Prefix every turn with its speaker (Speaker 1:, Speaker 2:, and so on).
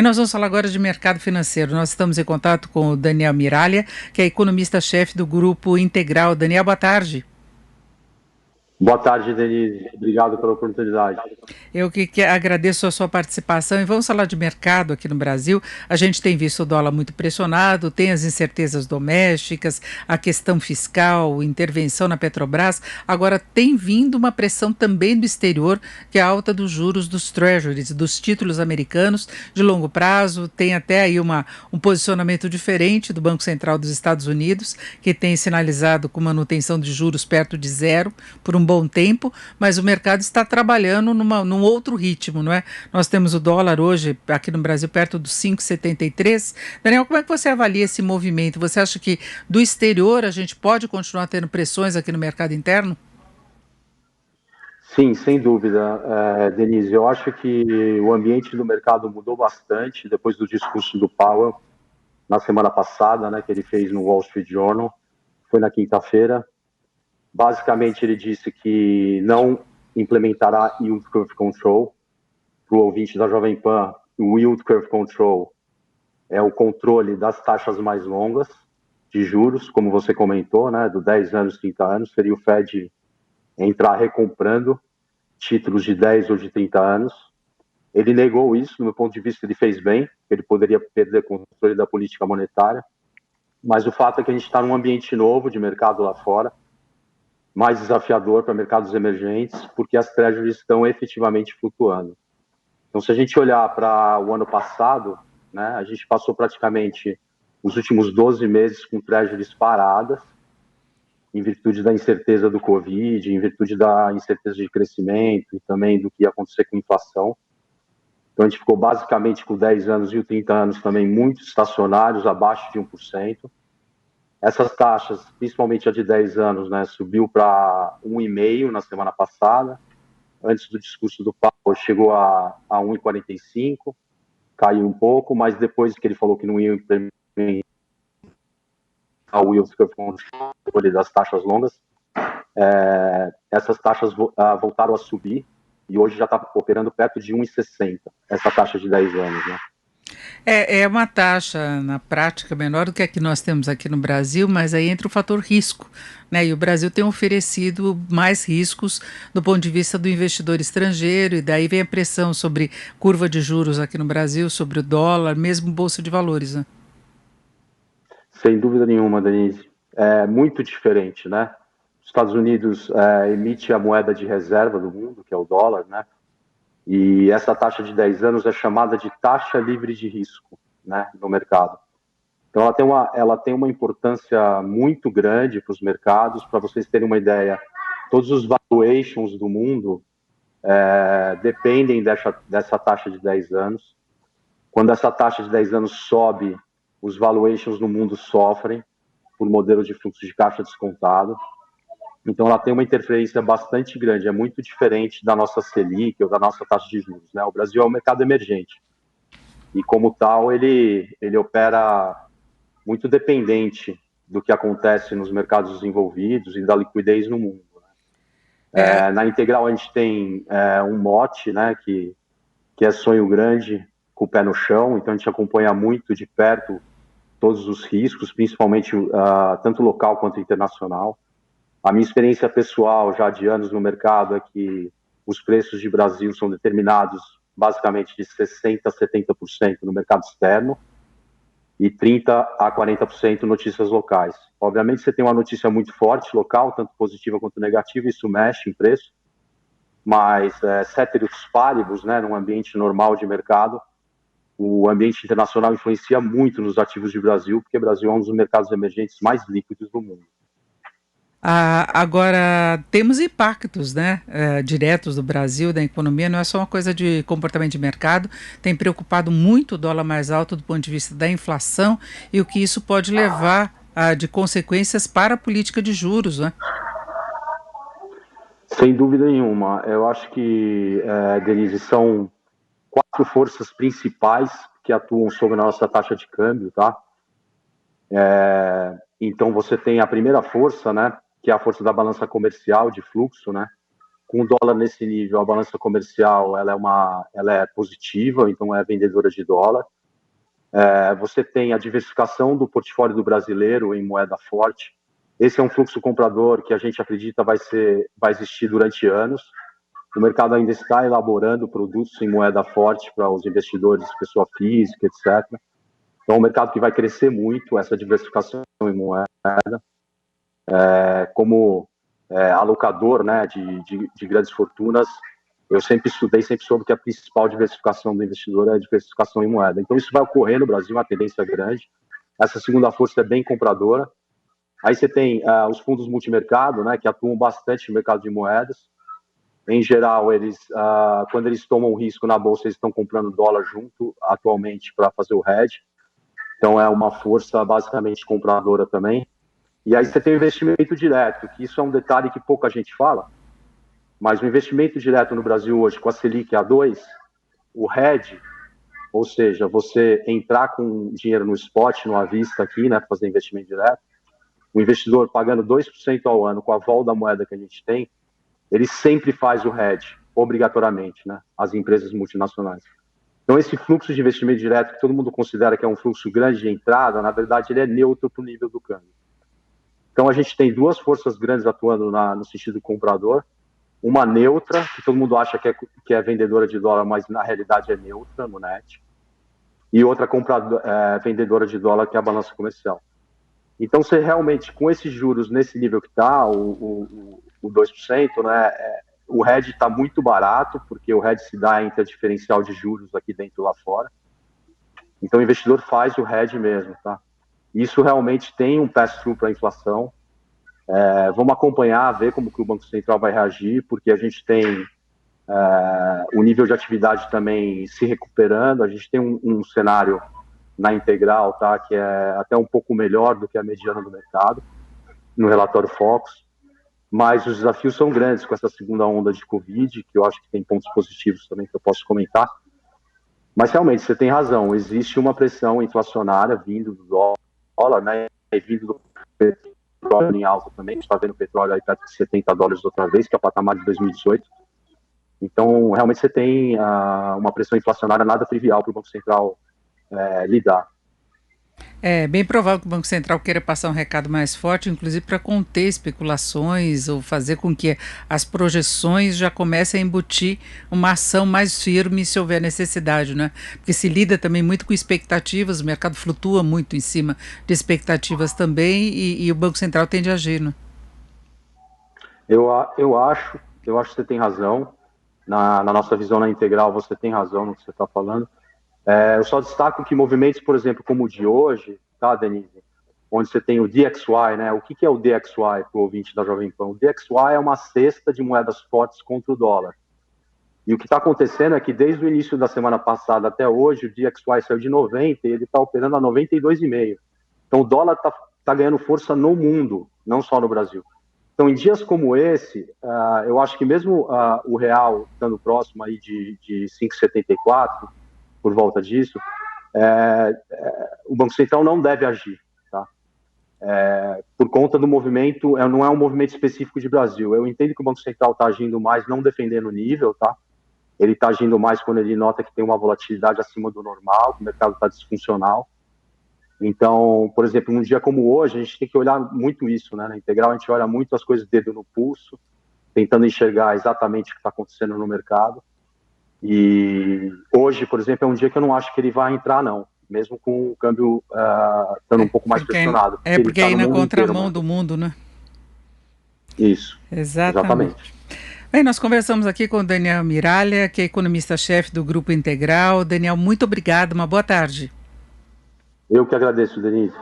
Speaker 1: E nós vamos falar agora de mercado financeiro. Nós estamos em contato com o Daniel Miralha, que é economista-chefe do Grupo Integral. Daniel, boa tarde.
Speaker 2: Boa tarde, Denise. Obrigado pela oportunidade.
Speaker 1: Eu que agradeço a sua participação e vamos falar de mercado aqui no Brasil. A gente tem visto o dólar muito pressionado, tem as incertezas domésticas, a questão fiscal, intervenção na Petrobras. Agora tem vindo uma pressão também do exterior, que é a alta dos juros dos treasuries, dos títulos americanos de longo prazo. Tem até aí um posicionamento diferente do Banco Central dos Estados Unidos, que tem sinalizado com manutenção de juros perto de zero por um bom tempo, mas o mercado está trabalhando num outro ritmo, não é? Nós temos o dólar hoje, aqui no Brasil, perto dos 5,73. Daniel, como é que você avalia esse movimento? Você acha que do exterior a gente pode continuar tendo pressões aqui no mercado interno?
Speaker 2: Sim, sem dúvida, Denise. Eu acho que o ambiente do mercado mudou bastante depois do discurso do Powell na semana passada, né, que ele fez no Wall Street Journal. Foi na quinta-feira. Basicamente, ele disse que não implementará Yield Curve Control. Para o ouvinte da Jovem Pan, o Yield Curve Control é o controle das taxas mais longas de juros, como você comentou, né, do 10 anos, 30 anos, seria o Fed entrar recomprando títulos de 10 ou de 30 anos. Ele negou isso, do meu ponto de vista, ele fez bem, ele poderia perder controle da política monetária, mas o fato é que a gente está num ambiente novo de mercado lá fora, mais desafiador para mercados emergentes, porque as treasuries estão efetivamente flutuando. Então, se a gente olhar para o ano passado, né, a gente passou praticamente os últimos 12 meses com treasuries paradas, em virtude da incerteza do Covid, em virtude da incerteza de crescimento e também do que ia acontecer com a inflação. Então, a gente ficou basicamente com 10 anos e o 30 anos também muito estacionários, abaixo de 1%. Essas taxas, principalmente a de 10 anos, né, subiu para 1,5% na semana passada. Antes do discurso do Powell, chegou a 1,45%, caiu um pouco, mas depois que ele falou que não ia implementar o yield curve control das taxas longas, essas taxas voltaram a subir e hoje já está operando perto de 1,60, essa taxa de 10 anos, né?
Speaker 1: É uma taxa, na prática, menor do que a que nós temos aqui no Brasil, mas aí entra o fator risco, né? E o Brasil tem oferecido mais riscos do ponto de vista do investidor estrangeiro, e daí vem a pressão sobre curva de juros aqui no Brasil, sobre o dólar, mesmo bolsa de valores, né?
Speaker 2: Sem dúvida nenhuma, Denise. É muito diferente, né? Os Estados Unidos emite a moeda de reserva do mundo, que é o dólar, né? E essa taxa de 10 anos é chamada de taxa livre de risco, né, no mercado. Então, ela tem uma importância muito grande para os mercados. Para vocês terem uma ideia, todos os valuations do mundo dependem dessa taxa de 10 anos. Quando essa taxa de 10 anos sobe, os valuations no mundo sofrem por modelo de fluxo de caixa descontado. Então, ela tem uma interferência bastante grande, é muito diferente da nossa Selic ou da nossa taxa de juros, né? O Brasil é um mercado emergente e, como tal, ele opera muito dependente do que acontece nos mercados desenvolvidos e da liquidez no mundo.
Speaker 1: É,
Speaker 2: Na Integral, a gente tem um mote, né, que é sonho grande, com o pé no chão, então a gente acompanha muito de perto todos os riscos, principalmente tanto local quanto internacional. A minha experiência pessoal, já de anos no mercado, é que os preços de Brasil são determinados basicamente de 60% a 70% no mercado externo e 30% a 40% notícias locais. Obviamente, você tem uma notícia muito forte local, tanto positiva quanto negativa, isso mexe em preço, mas ceteris paribus, né, num ambiente normal de mercado, o ambiente internacional influencia muito nos ativos de Brasil, porque o Brasil é um dos mercados emergentes mais líquidos do mundo.
Speaker 1: agora, temos impactos, né, diretos do Brasil, da economia, não é só uma coisa de comportamento de mercado, tem preocupado muito o dólar mais alto do ponto de vista da inflação e o que isso pode levar de consequências para a política de juros, né?
Speaker 2: Sem dúvida nenhuma. Eu acho que, Denise, são 4 forças principais que atuam sobre a nossa taxa de câmbio, tá? Então, você tem a primeira força, né, que é a força da balança comercial de fluxo, né? com o dólar nesse nível, a balança comercial ela é positiva, então é vendedora de dólar. Você tem a diversificação do portfólio do brasileiro em moeda forte. Esse é um fluxo comprador que a gente acredita vai existir durante anos. O mercado ainda está elaborando produtos em moeda forte para os investidores, pessoa física, etc. Então, é um mercado que vai crescer muito, essa diversificação em moeda. Como alocador, né, de grandes fortunas, eu sempre estudei, sempre soube que a principal diversificação do investidor é a diversificação em moeda. Então, isso vai ocorrer no Brasil, uma tendência grande. Essa segunda força é bem compradora. Aí você tem os fundos multimercado, né, que atuam bastante no mercado de moedas. Em geral, quando eles tomam risco na bolsa, eles estão comprando dólar junto, atualmente, para fazer o hedge. Então, é uma força basicamente compradora também. E aí você tem o investimento direto, que isso é um detalhe que pouca gente fala, mas o investimento direto no Brasil hoje, com a Selic a 2, o hedge, ou seja, você entrar com dinheiro no spot, no à vista aqui, né, fazer investimento direto, o investidor pagando 2% ao ano com a vol da moeda que a gente tem, ele sempre faz o hedge, obrigatoriamente, né, as empresas multinacionais. Então, esse fluxo de investimento direto, que todo mundo considera que é um fluxo grande de entrada, na verdade, ele é neutro para o nível do câmbio. Então, a gente tem duas forças grandes atuando no sentido comprador. Uma neutra, que todo mundo acha que é vendedora de dólar, mas na realidade é neutra no net. E outra vendedora de dólar, que é a balança comercial. Então, você realmente, com esses juros nesse nível que está, o 2%, né, o hedge está muito barato, porque o hedge se dá entre a diferencial de juros aqui dentro e lá fora. Então, o investidor faz o hedge mesmo, tá? Isso realmente tem um pass-through para a inflação. Vamos acompanhar, ver como que o Banco Central vai reagir, porque a gente tem o nível de atividade também se recuperando. A gente tem um cenário na integral, tá, que é até um pouco melhor do que a mediana do mercado, no relatório Focus. Mas os desafios são grandes com essa segunda onda de Covid, que eu acho que tem pontos positivos também que eu posso comentar. Mas realmente, você tem razão, existe uma pressão inflacionária vindo do dólar, né, e vindo do petróleo em alta também. A gente está vendo o petróleo aí perto de $70 outra vez, que é o patamar de 2018. Então, realmente, você tem uma pressão inflacionária nada trivial para o Banco Central lidar.
Speaker 1: É bem provável que o Banco Central queira passar um recado mais forte, inclusive para conter especulações ou fazer com que as projeções já comecem a embutir uma ação mais firme se houver necessidade, né? Porque se lida também muito com expectativas, o mercado flutua muito em cima de expectativas também e o Banco Central tende a agir, né?
Speaker 2: Eu acho que você tem razão. Na nossa visão na integral, você tem razão no que você está falando. Eu só destaco que movimentos, por exemplo, como o de hoje, tá, Denise? Onde você tem o DXY, né? O que é o DXY para o ouvinte da Jovem Pan? O DXY é uma cesta de moedas fortes contra o dólar. E o que está acontecendo é que desde o início da semana passada até hoje, o DXY saiu de 90 e ele está operando a 92,5. Então o dólar está ganhando força no mundo, não só no Brasil. Então, em dias como esse, eu acho que mesmo o real estando próximo aí de 5,74, por volta disso, o Banco Central não deve agir, tá? Por conta do movimento, não é um movimento específico de Brasil. Eu entendo que o Banco Central está agindo mais, não defendendo o nível, tá? Ele está agindo mais quando ele nota que tem uma volatilidade acima do normal, que o mercado está disfuncional. Então, por exemplo, num dia como hoje, a gente tem que olhar muito isso, né? Na integral, a gente olha muito as coisas dedo no pulso, tentando enxergar exatamente o que está acontecendo no mercado. E hoje, por exemplo, é um dia que eu não acho que ele vai entrar, não. Mesmo com o câmbio estando um pouco mais pressionado.
Speaker 1: Porque aí na contramão do mundo, né?
Speaker 2: Isso. Exatamente.
Speaker 1: Bem, nós conversamos aqui com o Daniel Miralha, que é economista-chefe do Grupo Integral. Daniel, muito obrigado, uma boa tarde.
Speaker 2: Eu que agradeço, Denise.